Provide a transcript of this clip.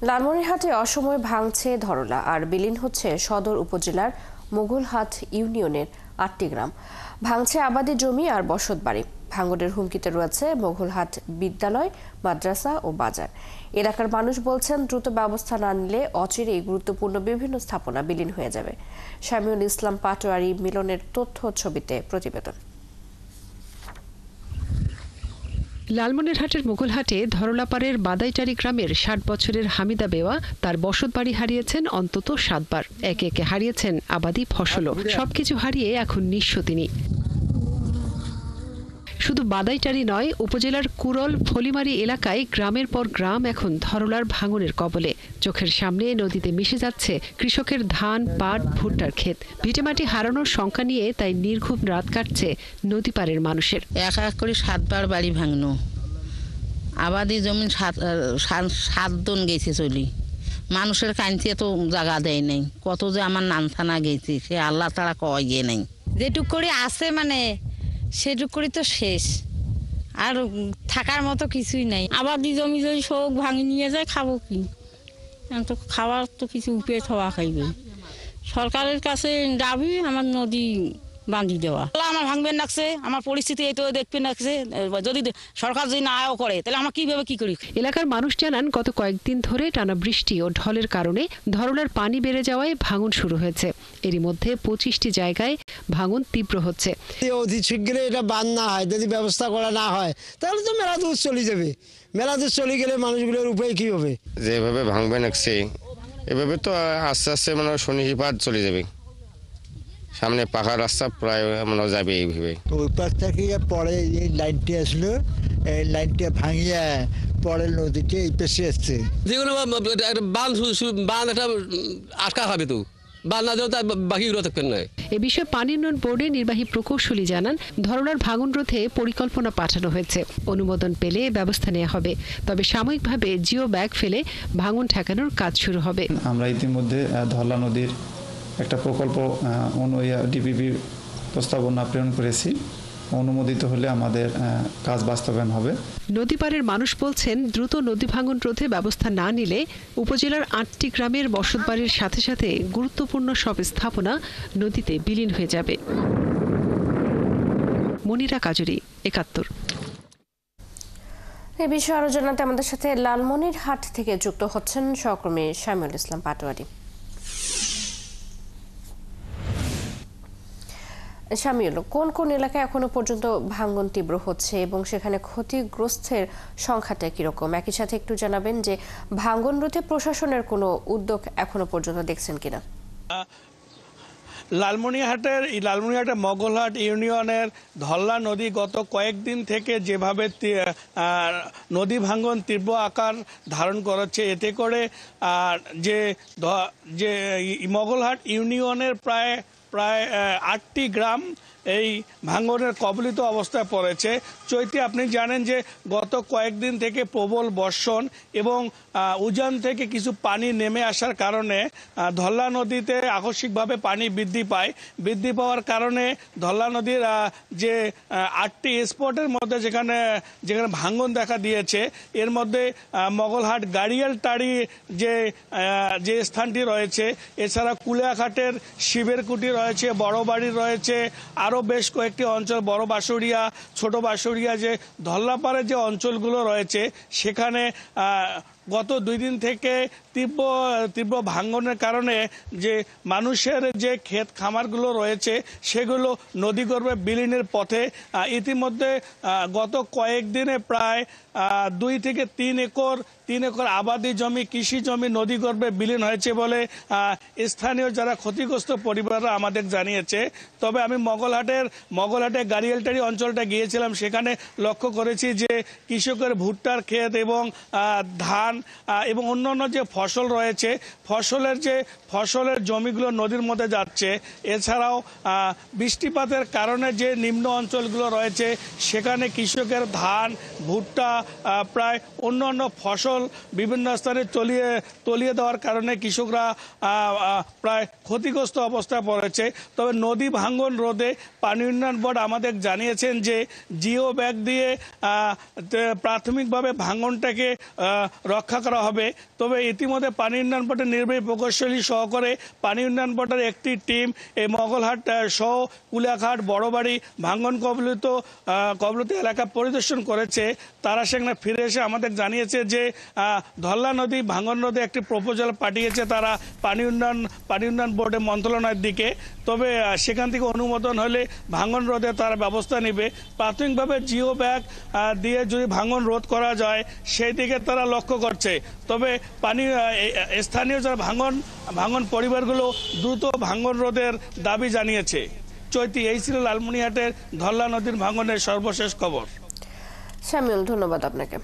লালমনিরহাটে অসময়ে ভাঙছে ধরলা আর বিলীন হচ্ছে সদর উপজেলার মোগলহাট ইউনিয়নের ৮টি গ্রাম। ভাঙছে আবাদি জমি আর বসতবাড়ি। ভাঙনের হুমকিতে রয়েছে মোগলহাট বিদ্যালয়, মাদ্রাসা ও বাজার। এলাকার মানুষ বলছেন, দ্রুত ব্যবস্থা না নিলে অচিরেই গুরুত্বপূর্ণ বিভিন্ন স্থাপনা বিলীন হয়ে যাবে। শামিউল ইসলাম পাটোয়ারি মিলনের তথ্য ছবিতে প্রতিবেদন। লালমনিরহাটের মোগলহাটে ধরলাপাড়ের বাদাইটারি গ্রামের ৬০ বছরের হামিদা বেওয়া তার বসতবাড়ি হারিয়েছেন অন্তত ৭ বার। একে একে হারিয়েছেন আবাদি ফসলও। সবকিছু হারিয়ে এখন নিঃস্ব তিনি। শুধু বাদাইটারি নয়, উপজেলার কুরল ফলিমারি এলাকায় গ্রামের পর গ্রাম এখন ধরলার ভাঙনের কবলে। চোখের সামনে নদীতে মিশে যাচ্ছে কৃষকের ধান, পাট, ভুট্টার ক্ষেত। ভিটেমাটি হারানোর শঙ্কা নিয়ে তাই নির্ঘুম রাত কাটছে নদী পাড়ের মানুষের। এক এক করে ৭ বার বাড়ি ভাঙনো, আবাদি জমি ৭ দন গেছে চলি। মানুষের কাঁদতে তো জায়গা দেয় নাই। কত যে আমার নানথানা গেছে, সে আল্লাহ তারা কয় গিয়ে নাই। যেটুক করে আছে মানে সেটুক করে তো শেষ, আর থাকার মতো কিছুই নাই। আবাদি জমি যদি সব ভাঙি নিয়ে যায়, খাবো কি? তো খাওয়ার তো কিছু উপায় খাওয়া খাইবে। সরকারের কাছে দাবি আমার নদী বাঁধি দেওয়া। আমার ভাঙবেন লাগছে, আমার পরিস্থিতি এই তো দেখবেন লাগছে। যদি সরকার যদি না আয়ও করে, তাহলে আমরা কিভাবে কি করি? এলাকার মানুষ জানান, গত কয়েকদিন ধরে টানা বৃষ্টি ও ঢলের কারণে ধরলার পানি বেড়ে যাওয়ায় ভাঙন শুরু হয়েছে। এরই মধ্যে ২৫টি জায়গায় ভাঙন তীব্র হচ্ছে। অতি শীঘ্রই এটা বান না হয়, যদি ব্যবস্থা করা না হয়, তাহলে তো মেলা দূর চলে যাবে। মেলা দূর চলে গেলে মানুষগুলোর উপায় কি হবে? যেভাবে ভাঙবে লাগছে এভাবে তো আস্তে আস্তে মানে শনিবার চলে যাবে। সামনে পাকা রাস্তা প্রায় মানে যাবে এইভাবে। ওই পাশ থেকে পরে এই লাইনটি আসলো, এই লাইনটা ভাঙিয়ে পরে নদীতে এই পেশে আসছে। যেগুলো বাঁধ একটা আটকা হবে, তো বাঁধ না দেওয়া বাকিগুলো থাকবেন না। এ বিষয়ে পানি উন্নয়ন বোর্ডের নির্বাহী প্রকৌশলী জানান, ধরলার ভাঙন রোধে পরিকল্পনা পাঠানো হয়েছে। অনুমোদন পেলে ব্যবস্থা নেওয়া হবে। তবে সাময়িকভাবে জিও ব্যাগ ফেলে ভাঙন ঠেকানোর কাজ শুরু হবে। আমরা ইতিমধ্যে ধরলা নদীর একটা প্রকল্প ডিপিপি প্রস্তাবনা প্রেরণ করেছি। অনুমোদিত হলে আমাদের কাজ বাস্তবায়ন হবে। নদীপাড়ের মানুষ বলছেন, দ্রুত নদী ভাঙন রোধে ব্যবস্থা না নিলে উপজেলার ৮টি গ্রামের বসতবাড়ির সাথে সাথে গুরুত্বপূর্ণ সব স্থাপনা নদীতে বিলীন হয়ে যাবে। মনিরা কাজুরি, ৭১। এ বিষয়ে আরো জানাতে আমাদের সাথে লালমনিরহাট থেকে যুক্ত হচ্ছেন সহকর্মী শামিউল ইসলাম পাটোয়ারি। শামিউল, কোন কোন এলাকায় এখনো পর্যন্ত ভাঙন তীব্র হচ্ছে এবং সেখানে ক্ষতিগ্রস্তের সংখ্যাটা কিরকম? একই সাথে একটু জানাবেন যে ভাঙন রোধে প্রশাসনের কোনো উদ্যোগ এখনো পর্যন্ত দেখছেন কিনা? লালমনিরহাটের মোগলহাট ইউনিয়নের ধরলা নদী গত কয়েকদিন থেকে যেভাবে নদী ভাঙন তীব্র আকার ধারণ করেছে, এতে করে যে মোগলহাট ইউনিয়নের প্রায় ৮টি গ্রাম এই ভাঙনের কবলিত অবস্থায় পড়েছে। চৈতি, আপনি জানেন যে গত কয়েকদিন থেকে প্রবল বর্ষণ এবং উজান থেকে কিছু পানি নেমে আসার কারণে ধরলা নদীতে আকস্মিকভাবে পানি বৃদ্ধি পাওয়ার কারণে ধরলা নদীর যে ৮টি স্পটের মধ্যে যেখানে ভাঙন দেখা দিয়েছে, এর মধ্যে মোগলহাট গাড়িয়ালটারি যে স্থানটি রয়েছে, এছাড়া কুলিয়াঘাটের শিবের কুটি রয়েছে, বড় বাড়ি রয়েছে, আরও বেশ কয়েকটি অঞ্চল, বড় বাঁশুড়িয়া, ছোট বাঁশুড়িয়া, যে ধরলাপাড়ের যে অঞ্চলগুলো রয়েছে, সেখানে গত ২ দিন থেকে তীব্র ভাঙনের কারণে যে মানুষের যে ক্ষেত খামারগুলো রয়েছে সেগুলো নদীগর্ভে বিলীনের পথে। ইতিমধ্যে গত কয়েকদিনে প্রায় ২ থেকে ৩ একর আবাদি জমি, কৃষি জমি নদীগর্ভে বিলীন হয়েছে বলে স্থানীয় যারা ক্ষতিগ্রস্ত পরিবাররা আমাদের জানিয়েছে। তবে আমি মোগলহাটে গাড়িয়ালটারি অঞ্চলটা গিয়েছিলাম, সেখানে লক্ষ্য করেছি যে কৃষকের ভুট্টার ক্ষেত এবং ধান এবং অন্যান্য যে ফসল রয়েছে, ফসলের জমিগুলো নদীর মধ্যে যাচ্ছে। এছাড়াও বৃষ্টিপাতের কারণে যে নিম্ন অঞ্চলগুলো রয়েছে, সেখানে কৃষকের ধান, ভুট্টা, প্রায় অন্যান্য ফসল বিভিন্ন স্থানে তলিয়ে দেওয়ার কারণে কৃষকরা প্রায় ক্ষতিগ্রস্ত অবস্থায় পড়েছে। তবে নদী ভাঙন রোধে পানি উন্নয়ন বোর্ড আমাদের জানিয়েছেন যে জিও ব্যাগ দিয়ে প্রাথমিকভাবে ভাঙনটাকে রক্ষা রক্ষা করা হবে। তবে ইতিমধ্যে পানি উন্নয়ন বোর্ডের নির্বাহী প্রকৌশলী সহকারে পানি উন্নয়ন বোর্ডের একটি টিম এই মোগলহাট সহ কুলিয়াঘাট বড়বাড়ি ভাঙ্গন কবলিত এলাকা পরিদর্শন করেছে। তারা সেখানে ফিরে এসে আমাদের জানিয়েছে যে ধল্লা নদী ভাঙ্গন নদী একটি প্রপোজাল পাঠিয়েছে তারা পানি উন্নয়ন বোর্ডের মন্ত্রণালয়ের দিকে। তবে সেখান থেকে অনুমোদন হলে ভাঙ্গন রোধে তারা ব্যবস্থা নেবে। প্রাথমিকভাবে জিও ব্যাগ দিয়ে যদি ভাঙ্গন রোধ করা যায় সেই দিকে তারা লক্ষ্য করছে। তবে স্থানীয় যারা ভাঙ্গন পরিবারগুলো দ্রুত ভাঙ্গন রোধের দাবি জানিয়েছে। চৈতি, এই ছিল লালমনিরহাটের ধল্লা নদীর ভাঙ্গনের সর্বশেষ খবর। শামিউল, ধন্যবাদ আপনাকে।